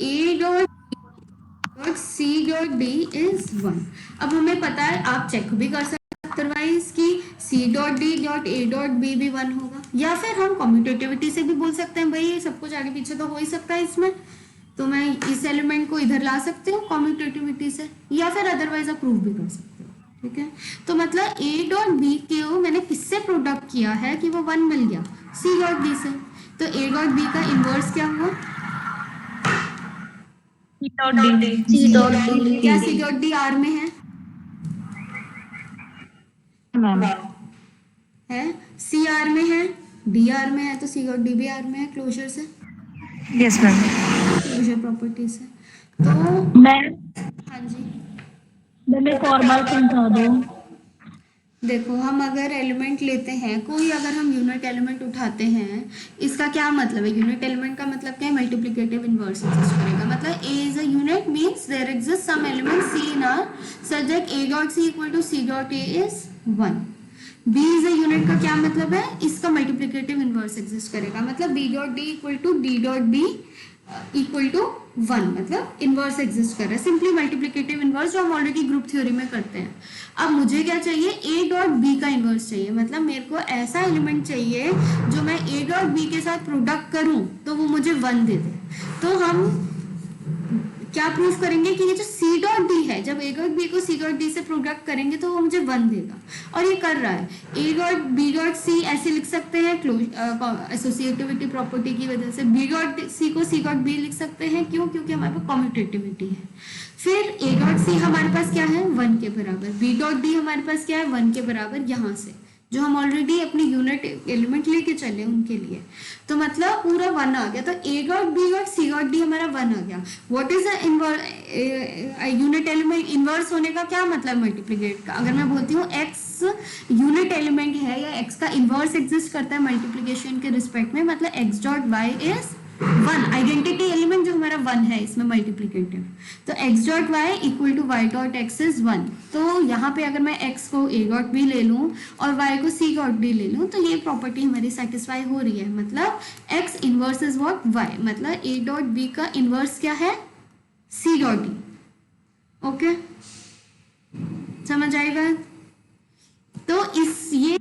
A dot C dot D is 1। अब हमें पता है, आप चेक भी कर सकते हैं अदरवाइज कि C dot D dot A dot B भी 1 होगा, या फिर हम कम्यूटेटिविटी से भी बोल सकते हैं भाई ये सब कुछ आगे पीछे तो हो ही सकता है इसमें, तो मैं इस एलिमेंट को इधर ला सकती हूँ कम्यूटेटिविटी से, या फिर अदरवाइज आप प्रूव भी कर सकते हो। ठीक है, तो मतलब ए डॉट बी को मैंने किससे प्रोडक्ट किया है कि वो 1 मिल गया? सी डॉट डी से। तो ए डॉट बी का इनवर्स क्या हुआ? C dot D. C dot D. क्या सी डॉट डी आर में है? मैम है, सी आर में है, डी आर में है, तो सी डॉट डी भी आर में है क्लोजर से, यस मैम। क्लोजर प्रॉपर्टी से। तो मैं हाँ जी, एक और बात समझा दो। देखो हम अगर एलिमेंट लेते हैं कोई, अगर हम यूनिट एलिमेंट उठाते हैं, इसका क्या मतलब है? यूनिट एलिमेंट का मतलब क्या है? मल्टीप्लिकेटिव इनवर्स एग्जिस्ट करेगा। मतलब A is a unit means there exist some element C in R such that A dot C equal to C dot A is 1। B is a unit का क्या मतलब है? इसका मल्टीप्लिकेटिव इनवर्स एग्जिस्ट करेगा। मतलब B dot D equal to D dot B equal to 1, मतलब inverse exist कर रहा है। सिंपली मल्टीप्लिकेटिव इनवर्स जो हम ऑलरेडी ग्रुप थ्योरी में करते हैं। अब मुझे क्या चाहिए? ए डॉट बी का इनवर्स चाहिए। मतलब मेरे को ऐसा एलिमेंट चाहिए जो मैं ए डॉट बी के साथ प्रोडक्ट करूं तो वो मुझे 1 दे दे। तो हम क्या प्रूफ करेंगे कि ये जो सी डॉट डी है, जब ए डॉट बी को सी डॉट डी से प्रोडक्ट करेंगे तो वो मुझे 1 देगा, और ये कर रहा है। A dot B dot C ऐसे लिख सकते हैं एसोसिएटिविटी प्रॉपर्टी की वजह से। बी डॉट सी को सी डॉट बी लिख सकते हैं, क्यों? क्योंकि हमारे पास कम्यूटेटिविटी है। फिर ए डॉट सी हमारे पास क्या है? 1 के बराबर। बी डॉट डी हमारे पास क्या है? 1 के बराबर, यहाँ से जो हम ऑलरेडी अपनी यूनिट एलिमेंट लेके चले उनके लिए। तो मतलब पूरा 1 आ गया। तो A dot B dot C dot D हमारा 1 आ गया। What is unit element? Inverse होने का क्या मतलब? मल्टीप्लिकेट का। अगर मैं बोलती हूँ एक्स यूनिट एलिमेंट है या एक्स का इनवर्स एग्जिस्ट करता है मल्टीप्लिकेशन के रिस्पेक्ट में, मतलब X dot Y is 1, identity element जो हमारा 1 है इसमें मल्टीप्लिकेटिव। तो x dot Y equal to Y dot X is 1। तो यहाँ पे अगर मैं x को a डॉट बी ले लूँ और y को c डॉट डी ले लूँ तो ये प्रॉपर्टी हमारी सेटिस्फाई हो रही है। मतलब x inverse is what? y। मतलब a डॉट b का इनवर्स क्या है? c dot D. ओके, समझ आएगा? तो इस ये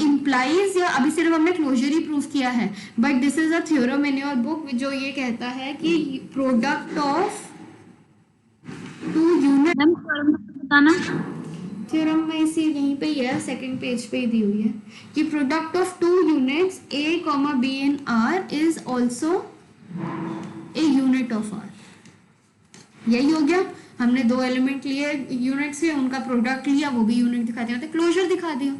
इम्प्लाइज, या अभी सिर्फ हमने क्लोजर ही प्रूफ किया है, but this is a theorem in your book जो ये कहता है कि प्रोडक्ट ऑफ 2 यूनिट। मैम बताना। थ्योरम में इसी यहीं पे ही है, सेकंड पेज पे ही दी हुई है कि product of 2 units a, b in R is also a unit of R। यही हो गया, हमने 2 एलिमेंट लिए यूनिट से, उनका प्रोडक्ट लिया, वो भी यूनिट दिखा दिया, तो क्लोजर दिखा दिया।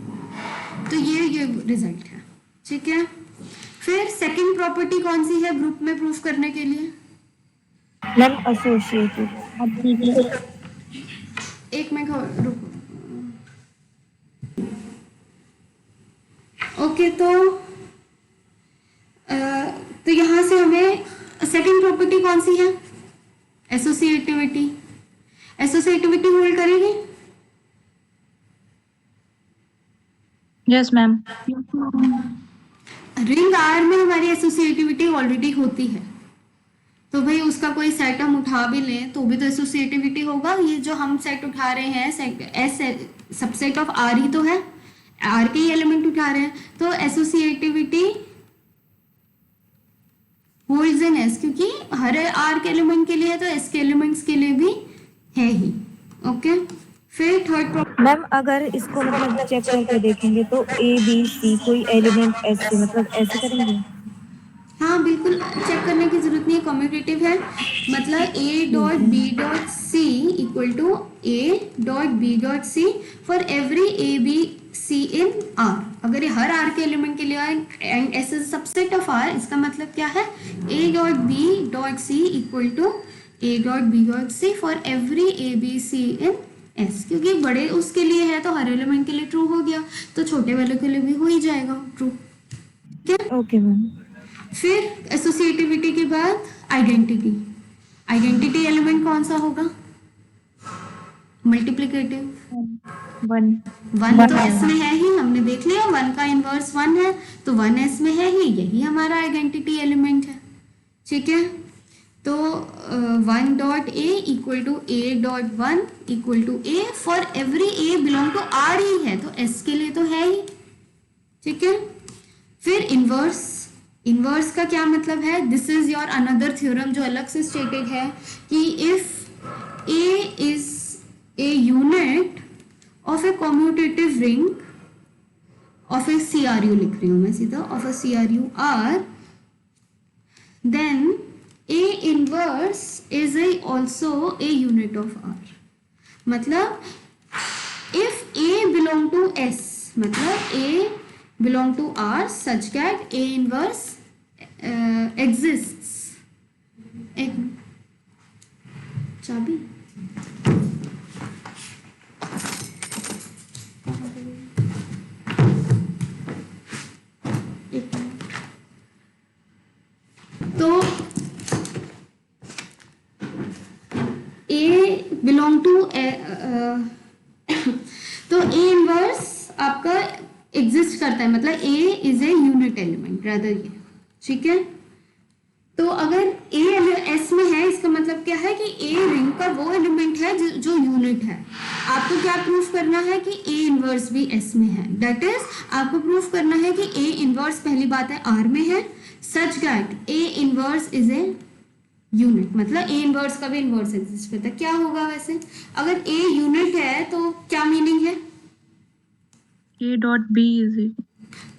तो ये रिजल्ट है। ठीक है, सेकंड प्रॉपर्टी कौन सी है ग्रुप में प्रूफ करने के लिए? Ma'am associative. अब दीजिए। एक मिनट रुको। ओके, तो यहाँ से हमें सेकंड प्रॉपर्टी कौन सी है? एसोसिएटिविटी। एसोसिएटिविटी होल्ड करेगी? Yes ma'am. रिंग आर में हमारी एसोसिएटिविटी ऑलरेडी होती है, तो भाई उसका कोई सेट हम उठा भी लें तो भी तो एसोसिएटिविटी होगा। ये जो हम सेट उठा रहे हैं एस सबसेट ऑफ आर ही तो है, आर के ही एलिमेंट उठा रहे हैं, तो एसोसिएटिविटी होल्ड्स इन एस, क्योंकि हर आर के एलिमेंट के लिए है तो एस के एलिमेंट्स के लिए भी है ही। ओके, फिर थर्ड प्रॉपर्टी। मैम अगर इसको मतलब चेक करके देखेंगे तो ए बी सी कोई एलिमेंट एस से मतलब ऐसे करेंगे? हाँ बिल्कुल, चेक करने की जरूरत नहीं है, कम्यूटेटिव है। मतलब A dot B dot C equal to A dot B dot C for every A B C in R. अगर ये हर आर के एलिमेंट के लिए and S is subset of R, इसका मतलब क्या है? A dot B dot C equal to A dot B dot C for every A B C in S, क्योंकि बड़े उसके लिए है तो हर एलिमेंट के लिए ट्रू हो गया, तो छोटे वाले के लिए भी हो ही जाएगा ट्रू। क्या? Okay ma'am. फिर एसोसिएटिविटी के बाद आइडेंटिटी। आइडेंटिटी एलिमेंट कौन सा होगा? मल्टीप्लिकेटिव। वन। वन तो एस में है ही, हमने देख लिया, वन का इनवर्स वन है तो वन एस में है ही, यही हमारा आइडेंटिटी एलिमेंट है। ठीक है, तो one dot A equal to A dot one equal to A for every A belong to R ही है तो एस के लिए तो है ही। ठीक है, फिर इनवर्स। इनवर्स का क्या मतलब है? This is your another theorem जो अलग से स्टेटेड है कि if A is a unit of a commutative ring of A CRU, लिख रही हूं मैं सीधा, of A CRU R, then A inverse is also a unit of R. मतलब if A belong to S, मतलब A belong to R such that A inverse exists. एक चाबी तो A belong to तो A इनवर्स आपका exist करता है, मतलब A is a unit element rather ये। ठीक है, तो अगर A S में है इसका मतलब क्या है कि A रिंग का वो एलिमेंट है जो यूनिट है। आपको क्या प्रूफ करना है कि A इनवर्स भी S में है, दैट इज आपको प्रूफ करना है कि A इनवर्स पहली बात है R में है सच that A inverse is a unit, मतलब A इनवर्स का भी इनवर्स एग्जिस्ट करता है। क्या होगा वैसे अगर A यूनिट है तो क्या मीनिंग है? A dot B is it?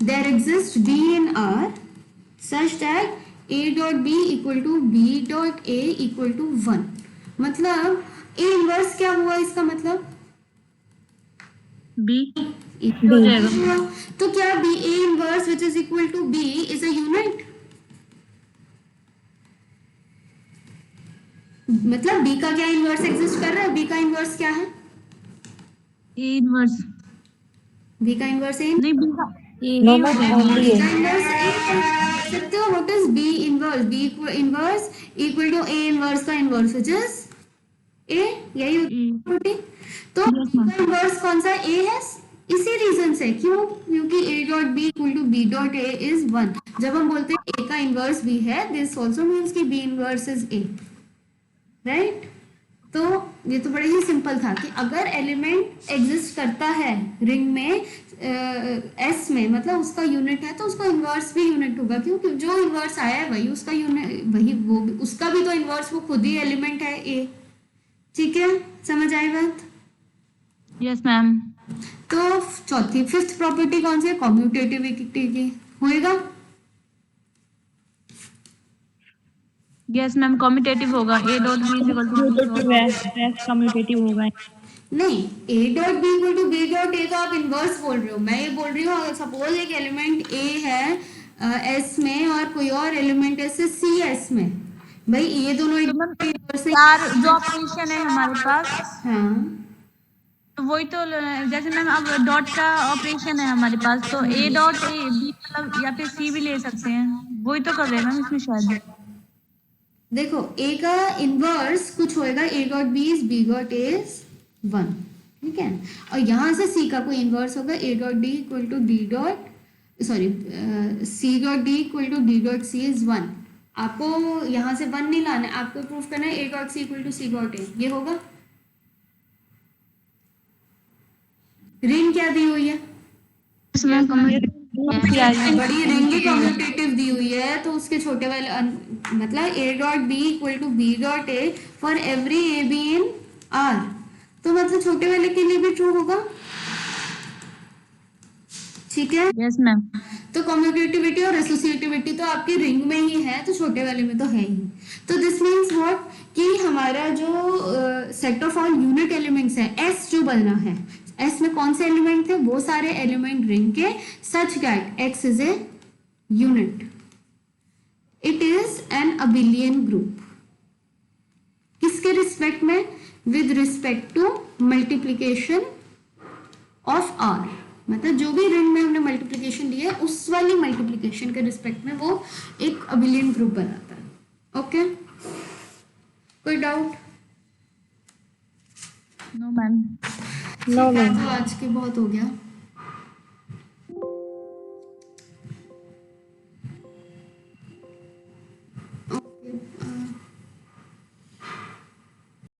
There exists B in R such that A dot B equal to B dot A equal to 1। मतलब A इनवर्स क्या हुआ इसका मतलब? B हो जाएगा। तो क्या B A inverse which is equal to B is a unit? मतलब B का क्या इनवर्स एग्जिस्ट कर रहा है? B का इनवर्स क्या है? A inverse B का इनवर्स A नहीं B का नो मैम ओनली का है। इनवर्स A सकते हो। What is B inverse? B inverse equal to A inverse का इनवर्स व्हिच इज A, यही होती। तो B का इनवर्स कौन सा? A है, इसी रीजन से। क्यों? क्योंकि A dot B equal to B dot A is 1। जब हम बोलते हैं A का इनवर्स B है, दिस आल्सो मींस कि B inverse is A, right? तो ये तो बड़े ही सिंपल था कि अगर एलिमेंट एग्जिस्ट करता है रिंग में एस में, मतलब उसका यूनिट है तो उसका इनवर्स भी यूनिट होगा। क्योंकि जो इनवर्स आया है वही उसका यूनिट, वही वो उसका भी तो इनवर्स वो खुद ही एलिमेंट है ए। ठीक है, समझ आई बात? Yes ma'am. तो चौथी फिफ्थ प्रॉपर्टी कौन सी है? कॉम्यूटेटिविटी की होएगा। यस मैम, कम्यूटेटिव होगा। A dot B is equal to commutative होगा। नहीं, A dot B equal to B dot A तो आप इनवर्स बोल रहे हो, मैं ये बोल रही हूँ अगर सपोज एक एलिमेंट A है एस में और कोई और एलिमेंट ऐसे सी एस में, भाई ये दोनों तो मैम inverse नहीं- चार जो ऑपरेशन है हमारे पास, हाँ तो वही तो जैसे मैम अब डॉट का ऑपरेशन है हमारे पास, तो ए डॉट ए बी मतलब या फिर सी भी ले सकते हैं, वही तो कर रहे हैं मैम इसमें शायद। देखो ए का इनवर्स कुछ होएगा, A dot B is B dot A is 1, ठीक है, और यहाँ से सी का कोई इनवर्स होगा, A dot D equal to D dot sorry C dot D equal to D dot C is 1। आपको यहाँ से 1 नहीं लाना है, आपको प्रूफ करना है A dot C equal to C dot A, ये होगा। रिंग क्या दी हुई है? बड़ी रिंग कम्यूटेटिव दी हुई है, तो उसके छोटे वाले मतलब A dot B equal to B dot A for every A B in R, तो मतलब छोटे वाले के लिए भी ट्रू होगा, ठीक है। Yes ma'am. तो कम्यूटेटिविटी और एसोसिएटिविटी तो आपकी रिंग में ही है, तो छोटे वाले में तो है ही। तो दिस मीन्स व्हाट कि हमारा जो set of all unit elements है, एस जो बनना है, एस में कौन से एलिमेंट थे, वो सारे एलिमेंट रिंग के, such that X is a unit, it is an abelian group. किसके रिस्पेक्ट में? With respect to multiplication of R, मतलब जो भी रिंग में हमने मल्टीप्लिकेशन ली है उस वाली मल्टीप्लिकेशन के रिस्पेक्ट में वो एक अबिलियन ग्रुप बनाता है। ओके, कोई doubt? No ma'am. No ma'am. तो आज के बहुत हो गया।